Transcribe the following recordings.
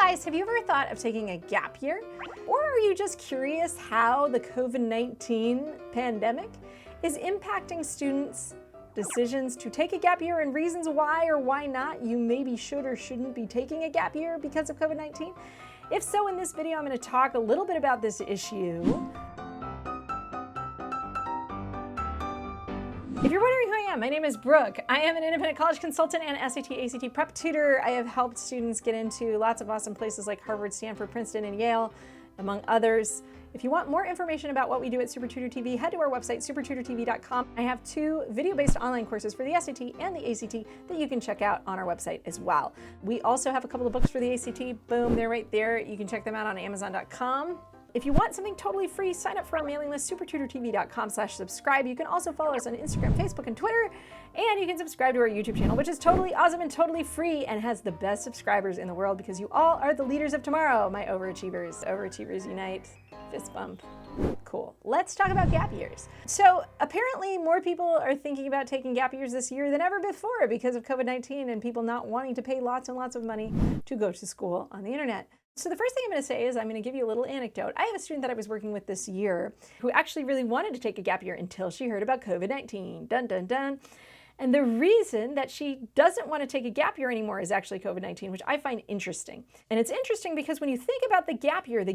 Guys, have you ever thought of taking a gap year? Or are you just curious how the COVID-19 pandemic is impacting students' decisions to take a gap year and reasons why or why not you maybe should or shouldn't be taking a gap year because of COVID-19? If so, in this video, I'm going to talk a little bit about this issue. If you're wondering who I am, my name is Brooke. I am an independent college consultant and SAT, ACT prep tutor. I have helped students get into lots of awesome places like Harvard, Stanford, Princeton, and Yale, among others. If you want more information about what we do at SupertutorTV, head to our website, SupertutorTV.com. I have 2 video-based online courses for the SAT and the ACT that you can check out on our website as well. We also have a couple of books for the ACT. Boom, they're right there. You can check them out on Amazon.com. If you want something totally free, sign up for our mailing list, SupertutorTV.com/subscribe. You can also follow us on Instagram, Facebook, and Twitter. And you can subscribe to our YouTube channel, which is totally awesome and totally free and has the best subscribers in the world because you all are the leaders of tomorrow, my overachievers. Overachievers unite. Fist bump. Cool. Let's talk about gap years. So apparently more people are thinking about taking gap years this year than ever before because of COVID-19 and people not wanting to pay lots and lots of money to go to school on the internet. So the first thing I'm going to say is I'm going to give you a little anecdote. I have a student that I was working with this year who actually really wanted to take a gap year until she heard about COVID-19. Dun, dun, dun. And the reason that she doesn't want to take a gap year anymore is actually COVID-19, which I find interesting. And it's interesting because when you think about the gap year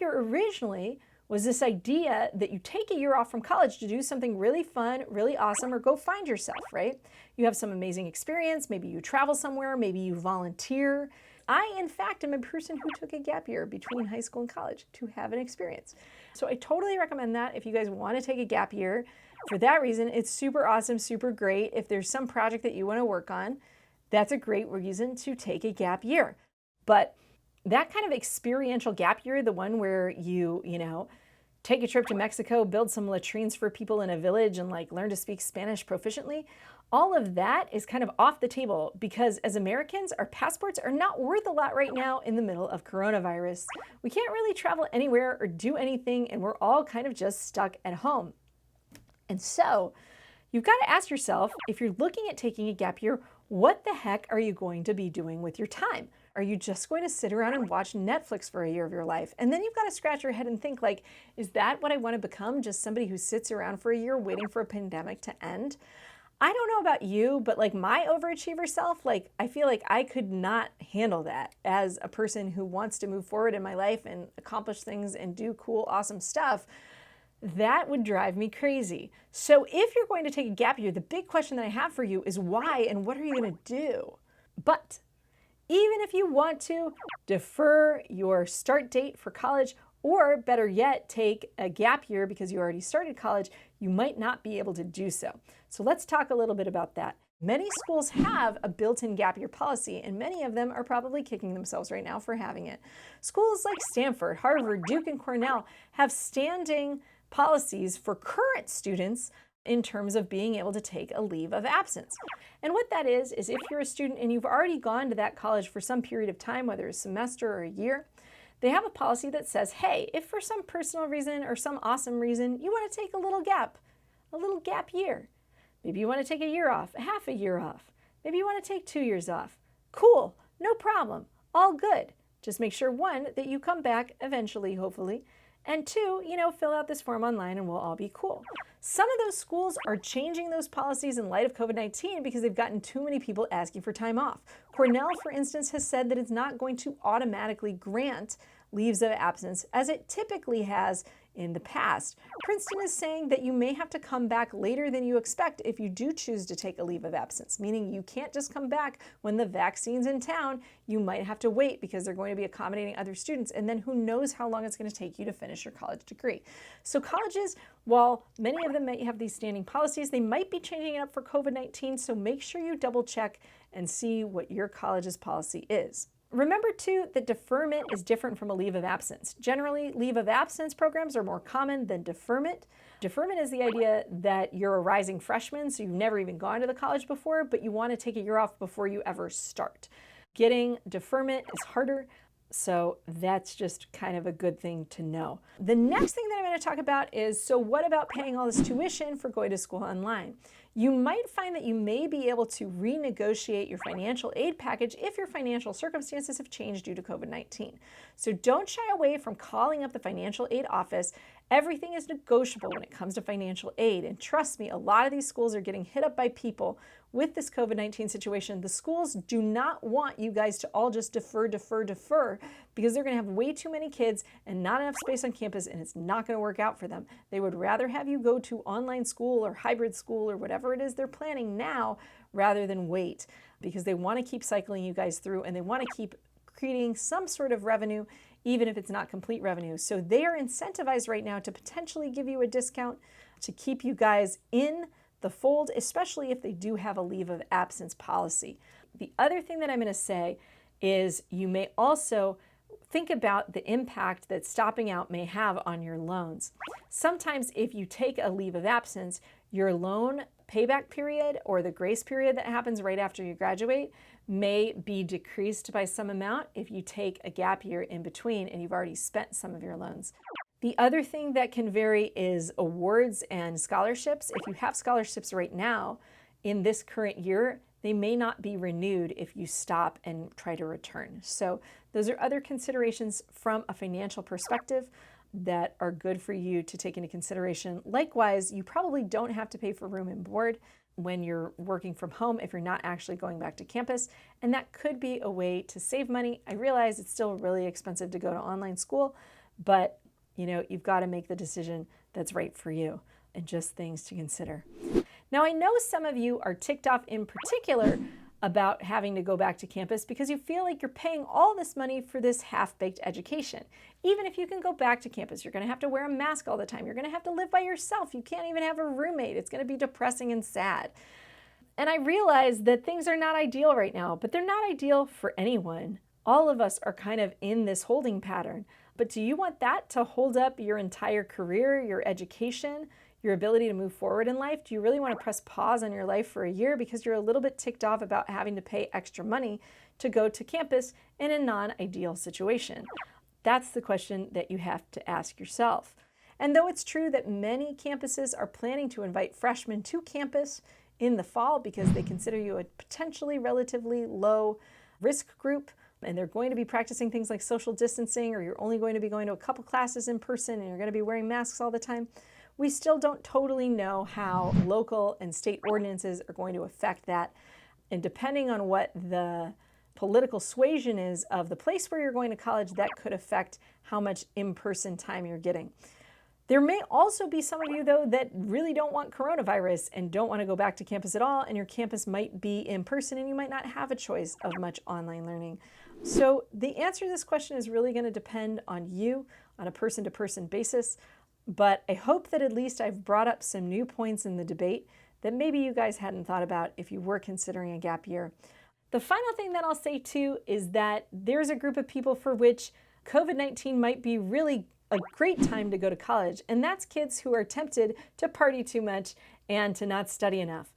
originally was this idea that you take a year off from college to do something really fun, really awesome, or go find yourself, right? You have some amazing experience. Maybe you travel somewhere. Maybe you volunteer. I, in fact, am a person who took a gap year between high school and college to have an experience. So I totally recommend that if you guys want to take a gap year. For that reason, it's super awesome, super great. If there's some project that you want to work on, that's a great reason to take a gap year. But that kind of experiential gap year, the one where you take a trip to Mexico, build some latrines for people in a village and learn to speak Spanish proficiently, all of that is kind of off the table because as Americans, our passports are not worth a lot right now in the middle of coronavirus. We can't really travel anywhere or do anything, and we're all kind of just stuck at home. And so you've got to ask yourself, if you're looking at taking a gap year, what the heck are you going to be doing with your time? Are you just going to sit around and watch Netflix for a year of your life? And then you've got to scratch your head and think is that what I want to become? Just somebody who sits around for a year waiting for a pandemic to end? I don't know about you, but my overachiever self, I feel like I could not handle that as a person who wants to move forward in my life and accomplish things and do cool, awesome stuff. That would drive me crazy. So if you're going to take a gap year, the big question that I have for you is why and what are you going to do? But even if you want to defer your start date for college, or better yet, take a gap year because you already started college, you might not be able to do so. So let's talk a little bit about that. Many schools have a built-in gap year policy, and many of them are probably kicking themselves right now for having it. Schools like Stanford, Harvard, Duke, and Cornell have standing policies for current students in terms of being able to take a leave of absence. And what that is if you're a student and you've already gone to that college for some period of time, whether it's a semester or a year, they have a policy that says, hey, if for some personal reason or some awesome reason you want to take a little gap year, maybe you want to take a year off, half a year off, maybe you want to take 2 years off, cool, no problem, all good. Just make sure, 1, that you come back eventually, hopefully, and 2, fill out this form online and we'll all be cool. Some of those schools are changing those policies in light of COVID-19 because they've gotten too many people asking for time off. Cornell, for instance, has said that it's not going to automatically grant leaves of absence as it typically has in the past. Princeton is saying that you may have to come back later than you expect if you do choose to take a leave of absence, meaning you can't just come back when the vaccine's in town. You might have to wait because they're going to be accommodating other students, and then who knows how long it's going to take you to finish your college degree. So colleges, while many of them may have these standing policies, they might be changing it up for COVID-19, so make sure you double check and see what your college's policy is. Remember, too, that deferment is different from a leave of absence. Generally, leave of absence programs are more common than deferment. Deferment is the idea that you're a rising freshman, so you've never even gone to the college before, but you want to take a year off before you ever start. Getting deferment is harder, so that's just kind of a good thing to know. The next thing that I'm going to talk about is, so what about paying all this tuition for going to school online? you might find that you may be able to renegotiate your financial aid package if your financial circumstances have changed due to COVID-19. So don't shy away from calling up the financial aid office. Everything is negotiable when it comes to financial aid. And trust me, a lot of these schools are getting hit up by people with this COVID-19 situation. The schools do not want you guys to all just defer, because they're going to have way too many kids and not enough space on campus, and it's not going to work out for them. They would rather have you go to online school or hybrid school or whatever it is they're planning now rather than wait, because they want to keep cycling you guys through and they want to keep creating some sort of revenue, even if it's not complete revenue. So they are incentivized right now to potentially give you a discount to keep you guys in the fold, especially if they do have a leave of absence policy. The other thing that I'm going to say is you may also think about the impact that stopping out may have on your loans. Sometimes if you take a leave of absence, your loan payback period or the grace period that happens right after you graduate may be decreased by some amount if you take a gap year in between and you've already spent some of your loans. The other thing that can vary is awards and scholarships. If you have scholarships right now in this current year, they may not be renewed if you stop and try to return. So those are other considerations from a financial perspective that are good for you to take into consideration. Likewise, you probably don't have to pay for room and board when you're working from home if you're not actually going back to campus, and that could be a way to save money. I realize it's still really expensive to go to online school, but you've got to make the decision that's right for you, and just things to consider. Now, I know some of you are ticked off in particular about having to go back to campus because you feel like you're paying all this money for this half-baked education. Even if you can go back to campus, you're going to have to wear a mask all the time. You're going to have to live by yourself. You can't even have a roommate. It's going to be depressing and sad. And I realize that things are not ideal right now, but they're not ideal for anyone. All of us are kind of in this holding pattern. But do you want that to hold up your entire career, your education, your ability to move forward in life? Do you really want to press pause on your life for a year because you're a little bit ticked off about having to pay extra money to go to campus in a non-ideal situation? That's the question that you have to ask yourself. And though it's true that many campuses are planning to invite freshmen to campus in the fall because they consider you a potentially relatively low risk group, and they're going to be practicing things like social distancing, or you're only going to be going to a couple classes in person and you're going to be wearing masks all the time, we still don't totally know how local and state ordinances are going to affect that. And depending on what the political suasion is of the place where you're going to college, that could affect how much in-person time you're getting. There may also be some of you, though, that really don't want coronavirus and don't want to go back to campus at all, and your campus might be in person and you might not have a choice of much online learning. So the answer to this question is really going to depend on you on a person-to-person basis, but I hope that at least I've brought up some new points in the debate that maybe you guys hadn't thought about if you were considering a gap year. The final thing that I'll say too is that there's a group of people for which COVID-19 might be really a great time to go to college, and that's kids who are tempted to party too much and to not study enough.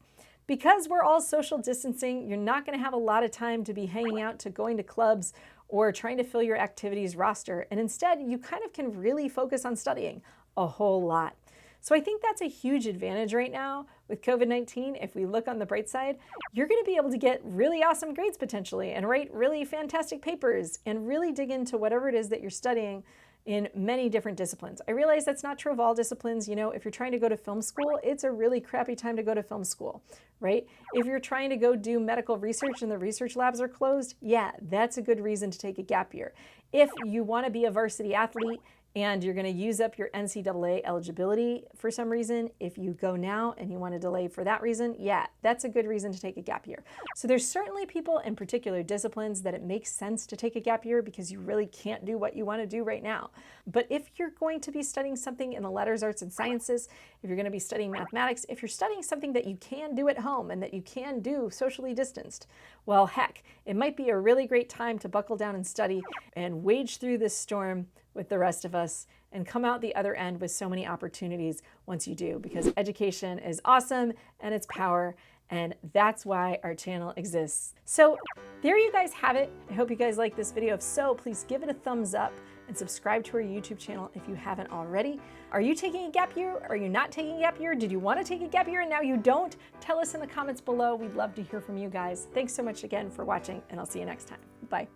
Because we're all social distancing, you're not going to have a lot of time to be hanging out, to going to clubs, or trying to fill your activities roster, and instead you kind of can really focus on studying a whole lot. So I think that's a huge advantage right now with COVID-19. If we look on the bright side, you're going to be able to get really awesome grades potentially and write really fantastic papers and really dig into whatever it is that you're studying in many different disciplines. I realize that's not true of all disciplines. If you're trying to go to film school, it's a really crappy time to go to film school, right? If you're trying to go do medical research and the research labs are closed, yeah, that's a good reason to take a gap year. If you want to be a varsity athlete and you're going to use up your NCAA eligibility for some reason, if you go now and you want to delay for that reason, yeah, that's a good reason to take a gap year. So there's certainly people in particular disciplines that it makes sense to take a gap year because you really can't do what you want to do right now. But if you're going to be studying something in the letters, arts, and sciences, if you're going to be studying mathematics, if you're studying something that you can do at home and that you can do socially distanced, well, heck, it might be a really great time to buckle down and study and wade through this storm with the rest of us and come out the other end with so many opportunities once you do, because education is awesome and it's power, and that's why our channel exists. So there you guys have it. I hope you guys like this video. If so, please give it a thumbs up. and subscribe to our YouTube channel if you haven't already. Are you taking a gap year? Are you not taking a gap year? Did you want to take a gap year and now you don't? Tell us in the comments below. We'd love to hear from you guys. Thanks so much again for watching, and I'll see you next time. Bye.